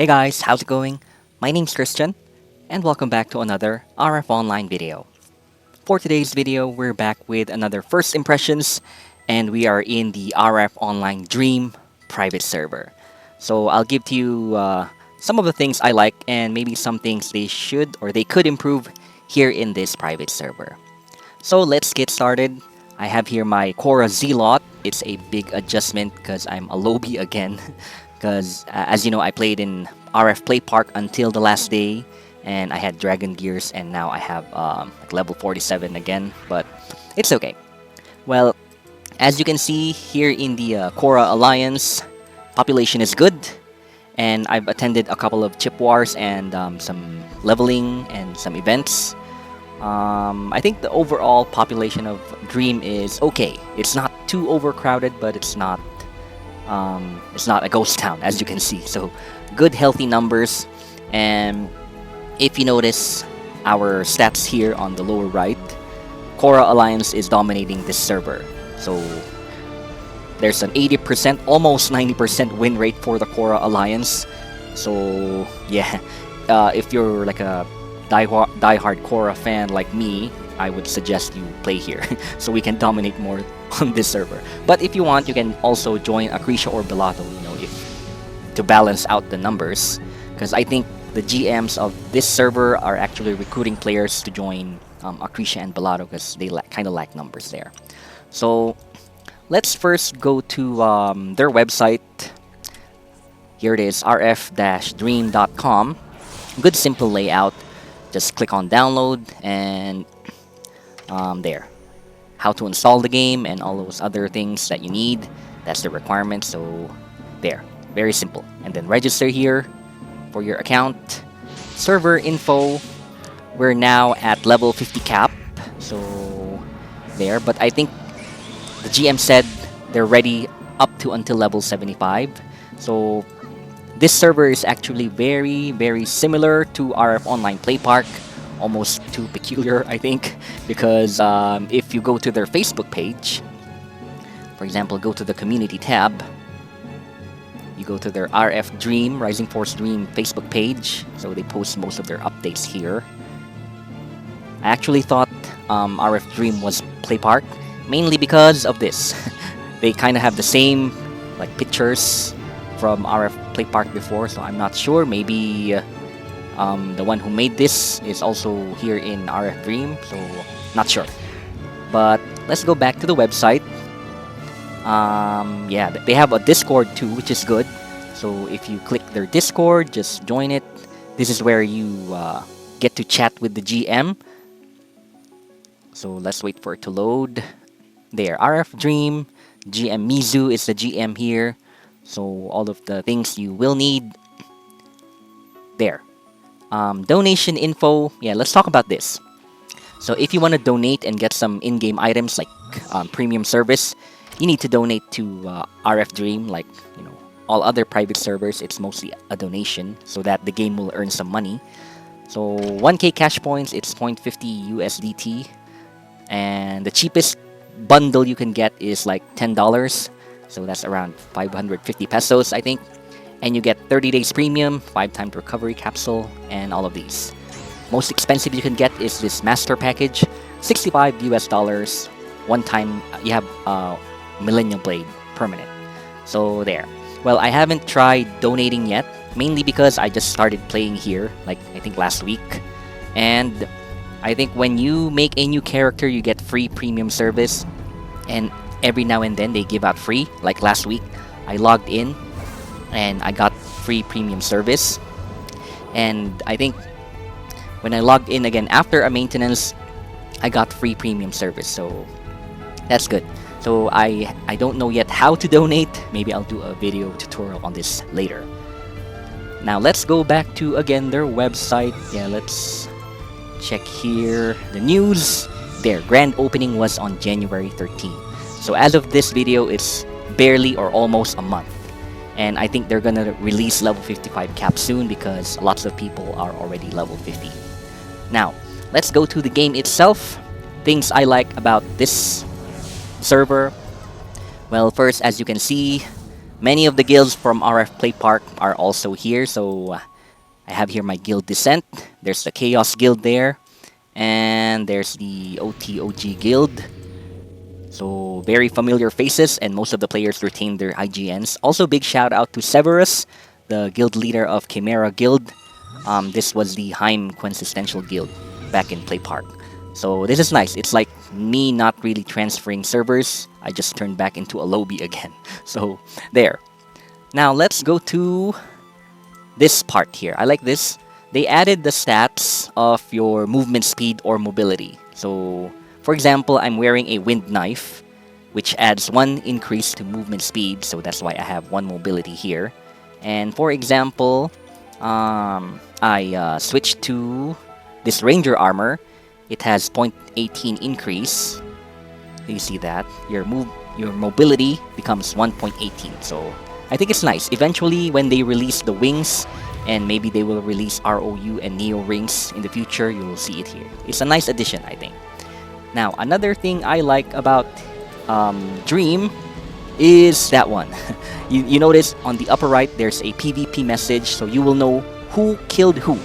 Hey guys, how's it going? My name's Christian, and welcome back to another RF Online video. For today's video, we're back with another first impressions, and we are in the RF Online Dream private server. So I'll give to you some of the things I like, and maybe some things they should or they could improve here in this private server. So let's get started. I have here my Cora Z-Lot. It's a big adjustment because I'm a lobby again. Because as you know, I played in RF Play Park until the last day, and I had Dragon Gears, and now I have like level 47 again, but it's okay. Well, as you can see here in the Cora Alliance, population is good, and I've attended a couple of chip wars and some leveling and some events. I think the overall population of Dream is okay. It's not too overcrowded, but it's not a ghost town, as you can see. So good healthy numbers. And if you notice our stats here on the lower right, Cora Alliance is dominating this server. So there's an 80%, almost 90% win rate for the Cora Alliance. So yeah, if you're like a die-hard Cora fan like me, I would suggest you play here so we can dominate more on this server. But if you want, you can also join Acretia or Bellato, to balance out the numbers, because I think the GMs of this server are actually recruiting players to join Acretia and Bellato because they kind of lack numbers there. So let's first go to their website. Here it is, rf-dream.com. Good simple layout. Just click on download, and there, how to install the game and all those other things that you need. That's the requirement. So there, very simple. And then register here for your account. Server info, we're now at level 50 cap, so there. But I think the GM said they're ready up to until level 75. So this server is actually very similar to RF Online Play Park. Almost too peculiar, I think, because if you go to their Facebook page, for example, go to the community tab, you go to their RF Dream, Rising Force Dream Facebook page, so they post most of their updates here. I actually thought RF Dream was Play Park, mainly because of this. They kind of have the same like pictures from RF Play Park before, so I'm not sure. Maybe the one who made this is also here in RF Dream, so not sure. But let's go back to the website. Yeah, they have a Discord too, which is good. So if you click their Discord, just join it. This is where you get to chat with the GM. So let's wait for it to load. There, RF Dream, GM Mizu is the GM here. So all of the things you will need there. Donation info. Yeah, let's talk about this. So if you want to donate and get some in-game items like premium service, you need to donate to RF Dream. Like all other private servers, it's mostly a donation so that the game will earn some money. So 1k cash points, it's 0.50 USDT, and the cheapest bundle you can get is like $10. So that's around 550 pesos, I think. And you get 30 days premium, 5-time recovery capsule, and all of these. Most expensive you can get is this master package, $65 US. One time you have Millennium Blade permanent. So there. Well, I haven't tried donating yet, mainly because I just started playing here, like I think last week. And I think when you make a new character, you get free premium service, and every now and then they give out free. Like last week, I logged in and I got free premium service. And I think when I logged in again after a maintenance, I got free premium service. So that's good. So I don't know yet how to donate. Maybe I'll do a video tutorial on this later. Now let's go back to again their website. Yeah, let's check here the news. Their grand opening was on January 13th. So as of this video, it's barely or almost a month. And I think they're gonna release level 55 cap soon because lots of people are already level 50. Now, let's go to the game itself. Things I like about this server. Well, first, as you can see, Many of the guilds from RF Play Park are also here. So I have here my guild Descent. There's the Chaos Guild there. And there's the OTOG Guild. So very familiar faces, and most of the players retain their IGNs. Also, big shout out to Severus, the guild leader of Chimera Guild. This was the Heim Quintessential Guild back in Play Park. So this is nice. It's like me not really transferring servers. I just turned back into a lobby again. So there. Now let's go to this part here. I like this. They added the stats of your movement speed or mobility. So for example, I'm wearing a wind knife, which adds 1 increase to movement speed. So that's why I have 1 mobility here. And for example, I switched to this ranger armor. It has 0.18 increase. You see that? Your mobility becomes 1.18. So I think it's nice. Eventually, when they release the wings, and maybe they will release ROU and Neo rings in the future, you will see it here. It's a nice addition, I think. Now, another thing I like about Dream is that one. you notice on the upper right, there's a PvP message, so you will know who killed who.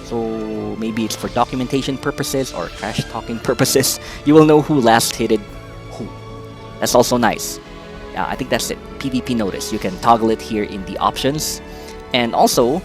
So maybe it's for documentation purposes or trash talking purposes. You will know who last hitted who. That's also nice. Yeah, I think that's it. PvP notice. You can toggle it here in the options. And also,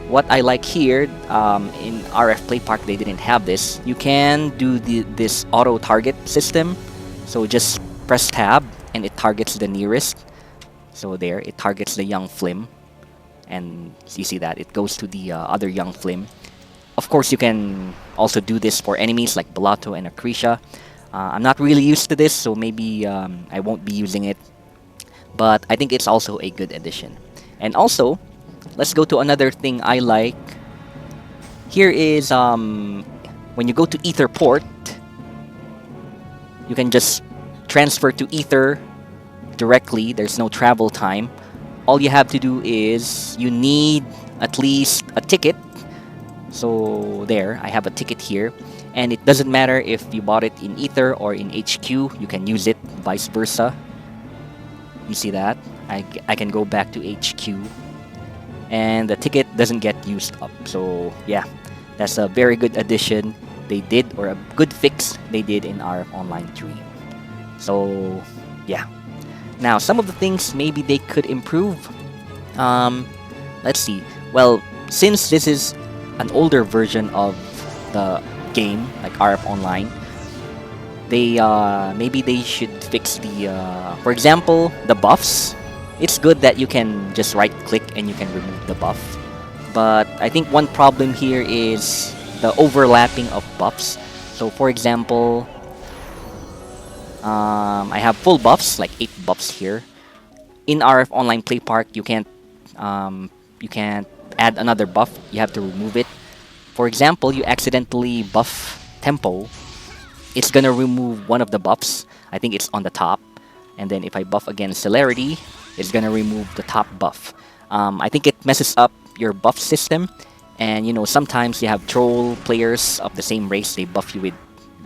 what I like here, in RF Play Park, they didn't have this. You can do this auto target system. So just press tab and it targets the nearest. So there, it targets the young Flim. And you see that, it goes to the other young Flim. Of course, you can also do this for enemies like Balato and Acretia. I'm not really used to this, so maybe I won't be using it. But I think it's also a good addition. And also, let's go to another thing I like. Here is when you go to Ether port, you can just transfer to Ether directly. There's no travel time. All you have to do is you need at least a ticket. So there, I have a ticket here. And it doesn't matter if you bought it in Ether or in HQ. You can use it vice versa. You see that? I can go back to HQ. And the ticket doesn't get used up. So yeah, that's a very good addition they did, or a good fix they did in our online Dream. So yeah. Now, some of the things maybe they could improve. Let's see. Well, since this is an older version of the game, like RF Online, they maybe they should fix the, for example, the buffs. It's good that you can just right click and you can remove the buff. But I think one problem here is the overlapping of buffs. So for example, I have full buffs, like 8 buffs here. In RF Online Play Park, you can't add another buff. You have to remove it. For example, you accidentally buff Tempo. It's gonna remove one of the buffs. I think it's on the top. And then if I buff again Celerity, it's gonna remove the top buff. I think it messes up your buff system. And you know, sometimes you have troll players of the same race. They buff you with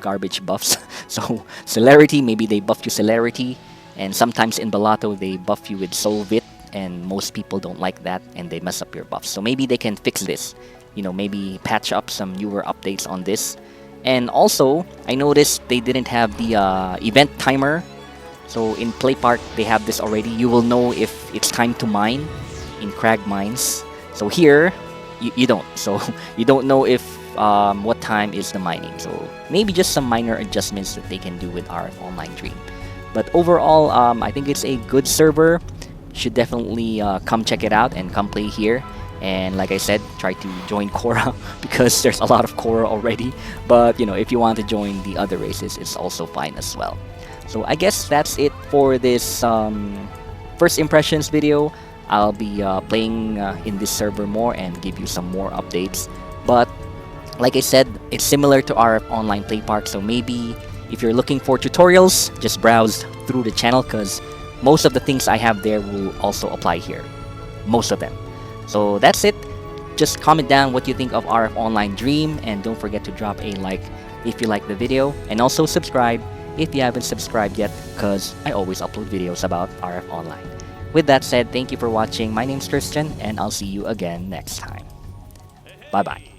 garbage buffs. So Celerity, maybe they buff you Celerity. And sometimes in Balato, they buff you with Solvit. And most people don't like that, and they mess up your buffs. So maybe they can fix this. You know, maybe patch up some newer updates on this. And also, I noticed they didn't have the event timer. So in Play Park, they have this already. You will know if it's time to mine in Crag Mines. So here, you don't. So you don't know if what time is the mining. So maybe just some minor adjustments that they can do with RF Online Dream. But overall, I think it's a good server. Should definitely come check it out and come play here. And like I said, try to join Korra because there's a lot of Korra already. But you know, if you want to join the other races, it's also fine as well. So I guess that's it for this first impressions video. I'll be playing in this server more and give you some more updates. But like I said, it's similar to RF Online Play Park. So maybe if you're looking for tutorials, just browse through the channel because most of the things I have there will also apply here. Most of them. So that's it. Just comment down what you think of RF Online Dream, and don't forget to drop a like if you like the video, and also subscribe if you haven't subscribed yet, because I always upload videos about RF Online. With that said, thank you for watching. My name's Christian, and I'll see you again next time. Bye bye.